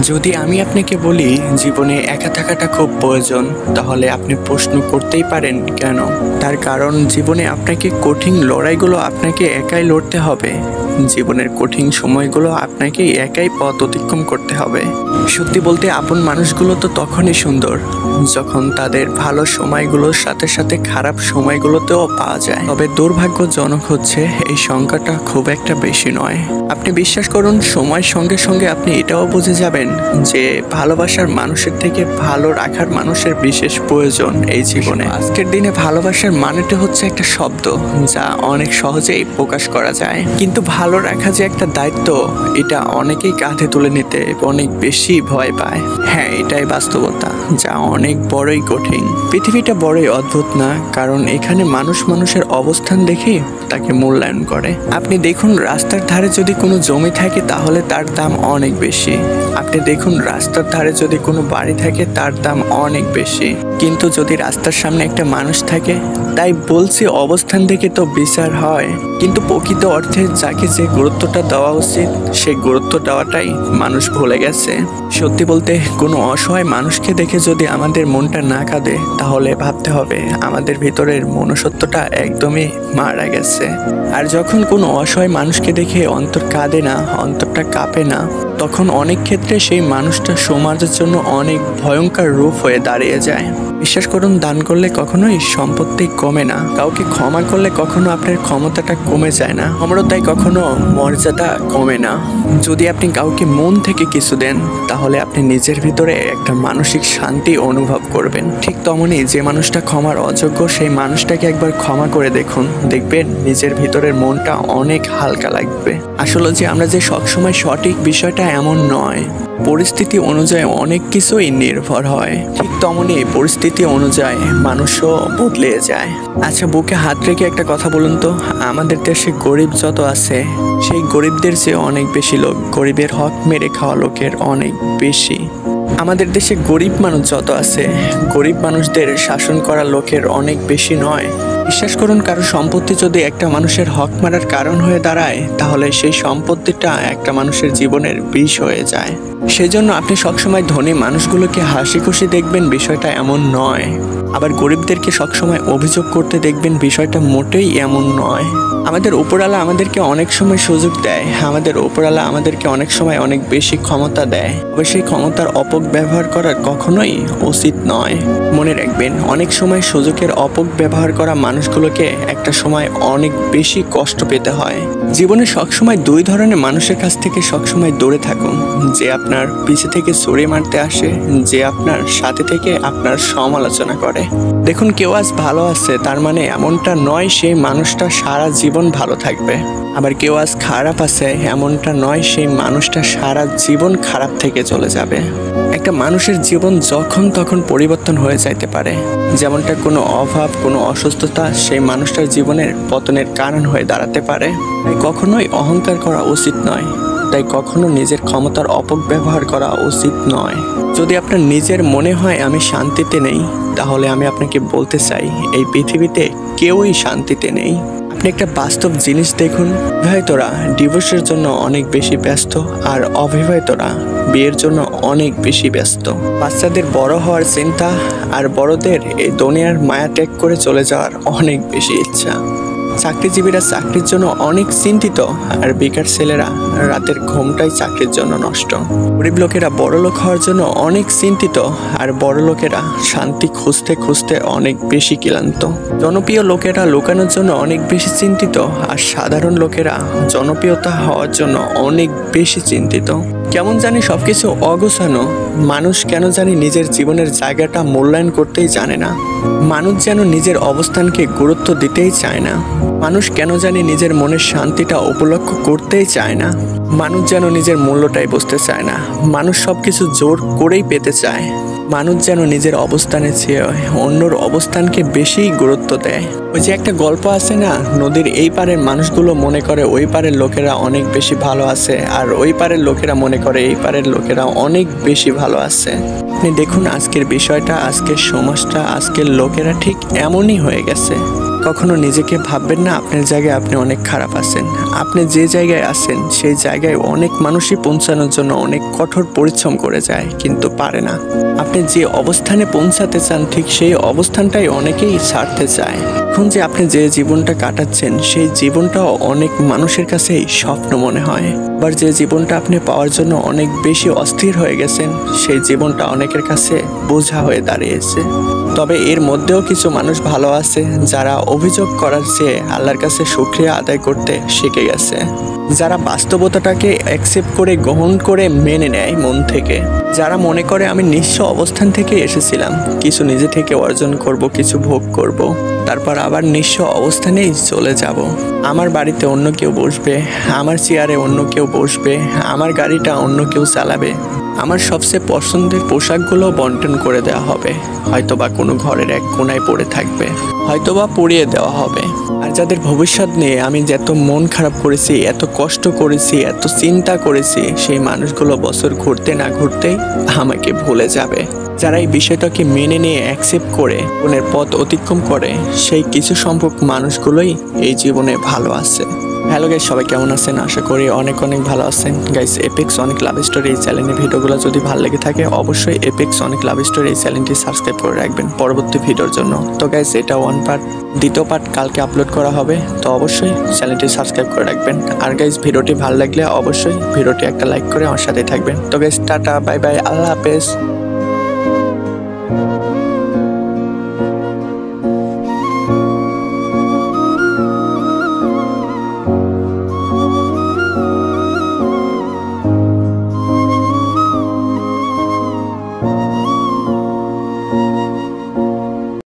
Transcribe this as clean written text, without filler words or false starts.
যদি আমি আপনাকে বলি জীবনে একা থাকাটা খুব প্রয়োজন, তাহলে আপনি প্রশ্ন করতেই পারেন কেন? তার কারণ জীবনে আপনাকে কঠিন লড়াইগুলো আপনাকে একাই লড়তে হবে। জীবনের কঠিন সময়গুলো আপনাকে একাই পথ অতিক্রম করতে হবে। সত্যি বলতে আপন মানুষগুলো তো তখনই সুন্দর যখন তাদের ভালো সময়গুলোর সাথে সাথে খারাপ সময়গুলোতেও পাওয়া যায়। তবে দুর্ভাগ্যজনক হচ্ছে এই সংখ্যাটা খুব একটা বেশি নয়। আপনি বিশ্বাস করুন, সময়ের সঙ্গে সঙ্গে আপনি এটাও বুঝে যাবেন যে ভালোবাসার মানুষের থেকে ভালো রাখার মানুষের বিশেষ প্রয়োজন এই জীবনে। আজকের দিনে ভালোবাসার মানেটা হচ্ছে একটা শব্দ যা অনেক সহজেই প্রকাশ করা যায়, কিন্তু ভালো রাখা যে একটা দায়িত্ব, এটা অনেকেই কাঁধে তুলে নিতে অনেক বেশি ভয় পায়। হ্যাঁ, এটাই বাস্তবতা যা অনেক বড়ই কঠিন। পৃথিবীটা বড়ই অদ্ভুত না? কারণ এখানে মানুষ মানুষের অবস্থান দেখে তাকে মূল্যায়ন করে। আপনি দেখুন, রাস্তার ধারে যদি কোনো জমি থাকে তাহলে তার দাম অনেক বেশি। আপনি দেখুন, রাস্তার ধারে যদি কোনো বাড়ি থাকে তার দাম অনেক বেশি। কিন্তু যদি রাস্তার সামনে একটা মানুষ থাকে, তাই বলছি অবস্থান দেখে তো বিচার হয়, কিন্তু প্রকৃত অর্থে যাকে যে গুরুত্বটা দেওয়া উচিত সেই গুরুত্ব দেওয়াটাই মানুষ ভুলে গেছে। সত্যি বলতে, কোনো অসহায় মানুষকে দেখে যদি আমাদের মনটা না কাঁদে, তাহলে ভাবতে হবে আমাদের ভিতরের মনুষ্যত্বটা একদমই মারা গেছে। আর যখন কোনো অসহায় মানুষকে দেখে অন্তর কাঁদে না, অন্তরটা কাঁপে না, তখন অনেক ক্ষেত্রে সেই মানুষটা সমাজের জন্য অনেক ভয়ঙ্কর রূপ হয়ে দাঁড়িয়ে যায়। বিশ্বাস করুন, দান করলে কখনোই সম্পত্তি কমে না, কাউকে ক্ষমা করলে কখনো আপনার ক্ষমতাটা কমে যায় না, নম্রতায় কখনো মর্যাদা কমে না। যদি আপনি কাউকে মন থেকে কিছু দেন, তাহলে আপনি নিজের ভিতরে একটা মানসিক শান্তি অনুভব করবেন। ঠিক তেমনই যে মানুষটা ক্ষমার অযোগ্য, সেই মানুষটাকে একবার ক্ষমা করে দেখুন, দেখবেন নিজের ভিতরের মনটা অনেক হালকা লাগবে। আসলে যে আমরা যে সবসময় সঠিক বিষয়টা এমন নয়, পরিস্থিতি অনুযায়ী অনেক কিছুই নির্ভর হয়। ঠিক তেমনই পরিস্থিতি অনুযায়ী মানুষও বদলে যায়। আচ্ছা, বুকে হাত রেখে একটা কথা বলুন তো, আমাদের দেশে গরিব যত আছে, সেই গরিবদের চেয়ে অনেক বেশি লোক গরিবের হক মেরে খাওয়া লোকের অনেক বেশি। আমাদের দেশে গরিব মানুষ যত আছে, গরিব মানুষদের শাসন করা লোকের অনেক বেশি নয়। বিশ্বাস করুন, কারো সম্পত্তি যদি একটা মানুষের হক মারার কারণ হয়ে দাঁড়ায়, তাহলে সেই সম্পত্তিটা একটা মানুষের জীবনের বিষ হয়ে যায়। সেজন্য আপনি সবসময় ধনী মানুষগুলোকে হাসি খুশি দেখবেন, বিষয়টা এমন নয়। আবার গরিবদেরকে সবসময় অভিযোগ করতে দেখবেন, বিষয়টা মোটেই এমন নয়। আমাদের উপরওয়ালা আমাদেরকে অনেক সময় সুযোগ দেয়, আমাদের উপরওয়ালা আমাদেরকে অনেক সময় অনেক বেশি ক্ষমতা দেয়, তবে সেই ক্ষমতার অপব্যবহার করা কখনোই উচিত নয়। মনে রাখবেন, অনেক সময় সুযোগের অপব্যবহার করা মানুষগুলোকে একটা সময় অনেক বেশি কষ্ট পেতে হয়। জীবনে সবসময় দুই ধরনের মানুষের কাছ থেকে সবসময় দূরে থাকুন, যে আপনার পিছে থেকে ছুরি মারতে আসে, যে আপনার সাথে থেকে আপনার সমালোচনা করে। দেখুন, কেউ আজ ভালো আছে তার মানে এমনটা নয় সেই মানুষটা সারা জীবন ভালো থাকবে। আবার কেউ আজ খারাপ আছে এমনটা নয় সেই মানুষটা সারা জীবন খারাপ থেকে চলে যাবে। একটা মানুষের জীবন যখন তখন পরিবর্তন হয়ে যাইতে পারে। যেমনটা কোনো অভাব, কোনো অসুস্থতা সেই মানুষটার জীবনের পতনের কারণ হয়ে দাঁড়াতে পারে। তাই কখনোই অহংকার করা উচিত নয়, তাই কখনো নিজের ক্ষমতার অপব্যবহার করা উচিত নয়। যদি আপনার নিজের মনে হয় আমি শান্তিতে নেই, তাহলে আমি আপনাকে বলতে চাই এই পৃথিবীতে কেউই শান্তিতে নেই। আপনি একটা বাস্তব জিনিস দেখুন, বিবাহিতরা ডিভোর্সের জন্য অনেক বেশি ব্যস্ত, আর অবিবাহিতরা বিয়ের জন্য অনেক বেশি ব্যস্ত। বাচ্চাদের বড় হওয়ার চিন্তা, আর বড়দের এই দুনিয়ার মায়া ত্যাগ করে চলে যাওয়ার অনেক বেশি ইচ্ছা। চাকরিজীবীরা চাকরির জন্য অনেক চিন্তিত, আর বেকার ছেলেরা রাতের ঘুমটাই চাকরির জন্য নষ্ট। গরিব লোকেরা বড় লোক হওয়ার জন্য অনেক চিন্তিত, আর বড় লোকেরা শান্তি খুঁজতে খুঁজতে অনেক বেশি ক্লান্ত। জনপ্রিয় লোকেরা লুকানোর জন্য অনেক বেশি চিন্তিত, আর সাধারণ লোকেরা জনপ্রিয়তা হওয়ার জন্য অনেক বেশি চিন্তিত। কেমন জানি সবকিছু অগোছানো। মানুষ কেন জানি নিজের জীবনের জায়গাটা মূল্যায়ন করতেই জানে না। মানুষ যেন নিজের অবস্থানকে গুরুত্ব দিতেই চায় না। মানুষ কেন জানি নিজের মনের শান্তিটা উপলক্ষ করতেই চায় না। মানুষ যেন নিজের মূল্যটাই বুঝতে চায় না। মানুষ সবকিছু জোর করেই পেতে চায়। মানুষ যেন নিজের অবস্থানে চেয়ে অন্যর অবস্থানকে বেশি গুরুত্ব দেয়। ওই যে একটা গল্প আছে না, নদীর এই পারের মানুষগুলো মনে করে ওই পারের লোকেরা অনেক বেশি ভালো আছে, আর ওই পারের লোকেরা মনে করে এই পারের লোকেরা অনেক বেশি ভালো আছে। আপনি দেখুন, আজকের বিষয়টা, আজকের সমাজটা, আজকের লোকেরা ঠিক এমনই হয়ে গেছে। কখনো নিজেকে ভাববেন না আপনার জায়গায় আপনি অনেক খারাপ আছেন। আপনি যে জায়গায় আছেন সেই জায়গায় অনেক মানুষই পৌঁছানোর জন্য অনেক কঠোর পরিশ্রম করে যায়, কিন্তু পারে না। আপনি যে অবস্থানে পৌঁছাতে চান ঠিক সেই অবস্থানটাই অনেকেই ছাড়তে চায়। এখন যে আপনি যে জীবনটা কাটাচ্ছেন সেই জীবনটাও অনেক মানুষের কাছেই স্বপ্ন মনে হয়। আবার যে জীবনটা আপনি পাওয়ার জন্য অনেক বেশি অস্থির হয়ে গেছেন সেই জীবনটা অনেকের কাছে বোঝা হয়ে দাঁড়িয়েছে। তবে এর মধ্যেও কিছু মানুষ ভালো আছে যারা অভিযোগ করার চেয়ে আল্লাহর কাছে শুকরিয়া আদায় করতে শিখে গেছে, যারা বাস্তবতাটাকে অ্যাকসেপ্ট করে গ্রহণ করে মেনে নেয় মন থেকে, যারা মনে করে আমি নিঃস্ব অবস্থান থেকে এসেছিলাম, কিছু নিজে থেকে অর্জন করব, কিছু ভোগ করব, তারপর আবার নিঃস্ব অবস্থানেই চলে যাব। আমার বাড়িতে অন্য কেউ বসবে, আমার চেয়ারে অন্য কেউ বসবে, আমার গাড়িটা অন্য কেউ চালাবে, আমার সবচেয়ে পছন্দের পোশাকগুলো বন্টন করে দেওয়া হবে, হয়তোবা কোনো ঘরের এক কোনায় পড়ে থাকবে, হয়তোবা পরিয়ে দেওয়া হবে। আর যাদের ভবিষ্যৎ নিয়ে আমি যত মন খারাপ করেছি, এত কষ্ট করেছি, এত চিন্তা করেছি, সেই মানুষগুলো বছর ঘুরতে না ঘুরতেই আমাকে ভুলে যাবে। যারা এই বিষয়টাকে মেনে নিয়ে অ্যাকসেপ্ট করে জীবনের পথ অতিক্রম করে সেই কিছু সংখ্যক মানুষগুলোই এই জীবনে ভালো আছে। হ্যালো গাইস, সবাই কেমন আছেন? আশা করি অনেক ভালো আছেন। গাইস, এপিক্স অনেক লাভ স্টোরি এই চ্যানেলের ভিডিওগুলো যদি ভালো লেগে থাকে অবশ্যই এপিক্স অনেক লাভ স্টোরি এই চ্যানেলটি সাবস্ক্রাইব করে রাখবেন পরবর্তী ভিডিওর জন্য। তো গাইস, এটা 1 পার্ট, দ্বিতীয় পার্ট কালকে আপলোড করা হবে, তো অবশ্যই চ্যানেলটি সাবস্ক্রাইব করে রাখবেন। আর গাইস, ভিডিওটি ভালো লাগলে অবশ্যই ভিডিওটি একটা লাইক করে আমার সাথে থাকবেন। তো গাইস, টাটা, বাই বাই, আল্লাহ হাফেজ।